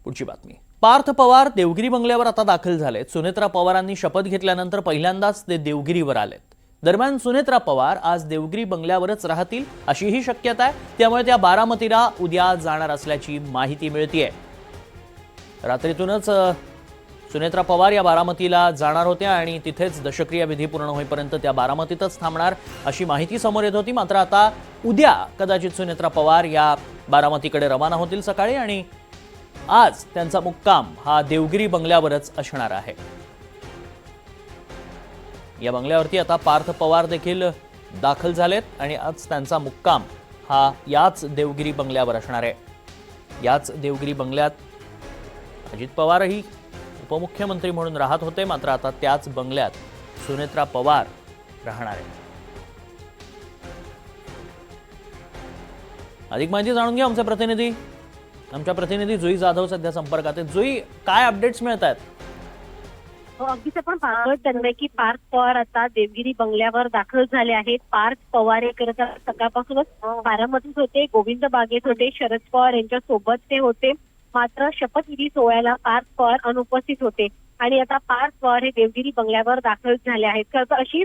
पुढची बातमी। पार्थ पवार देवगिरी बंगल्यावर आता दाखल झालेत। सुनेत्रा पवारांनी शपथ घेतल्यानंतर पहिल्यांदाच ते देवगिरीवर आलेत। दरम्यान सुनेत्रा पवार आज देवगिरी बंगल्यावरच राहतील अशीही शक्यता आहे। त्यामुळे त्या बारामतीला उद्या जाणार असल्याची माहिती मिळतेय। रात्रीतूनच सुनेत्रा पवार या बारामतीला जाणार होत्या आणि तिथेच दशक्रिया विधी पूर्ण होईपर्यंत त्या बारामतीतच थांबणार अशी माहिती समोर येत होती। मात्र आता उद्या कदाचित सुनेत्रा पवार या बारामतीकडे रवाना होतील सकाळी आणि आज त्यांचा मुक्काम हा देवगिरी बंगल्यावरच असणार आहे। या बंगल्यावरती आता पार्थ पवार देखील दाखल झालेत आणि आज त्यांचा मुक्काम हा याच देवगिरी बंगल्यावर असणार आहे। याच देवगिरी बंगल्यात अजित पवारही उपमुख्यमंत्री म्हणून राहत होते, मात्र आता त्याच बंगल्यात सुनेत्रा पवार राहणार आहे। अधिक माहिती जाणून घ्या आमच्या प्रतिनिधी जुई जाधव सध्या संपर्कात आहेत। जुई, काय अपडेट्स मिळत आहेत? अगदीच आपण पाहतोय त्यांना की पार्थ पवार आता देवगिरी बंगल्यावर दाखल झाले आहेत। पार्थ पवार हे खरं तर सकाळपासूनच बारामतीत होते, गोविंद बागेत होते, शरद पवार यांच्या सोबत ते होते। मात्र शपथविधी सोहळ्याला पार्थ पवार अनुपस्थित होते आणि आता पार्थ पवार हे देवगिरी बंगल्यावर दाखल झाले आहेत। खरं तर अशी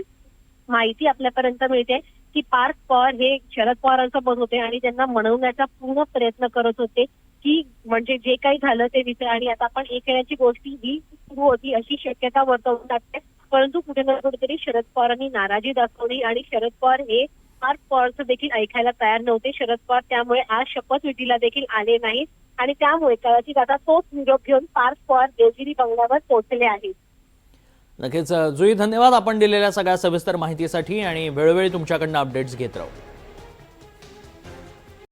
माहिती आपल्यापर्यंत मिळते की पार्थ पवार हे शरद पवारांसोबत होते आणि त्यांना मनवण्याचा पूर्ण प्रयत्न करत होते की म्हणजे जे काही झालं ते विसर आणि आता आपण एक येण्याची गोष्टी ही सुरू होती अशी शक्यता वर्तवून जाते। परंतु कुठे ना कुठेतरी शरद पवारांनी नाराजी दाखवली आणि शरद पवार हे पार्थ पवारचं देखील ऐकायला तयार नव्हते। शरद पवार त्यामुळे आज शपथविधीला देखील आले नाहीत आणि त्यामुळे कदाचित आता तोच निरोप घेऊन पार्थ पवार देवगिरी बंगल्यावर पोहोचले आहेत। नक्कीच जुई, धन्यवाद आपण दिलेल्या सगळ्या सविस्तर माहितीसाठी आणि वेळोवेळी तुमच्याकडनं अपडेट्स घेत राहू।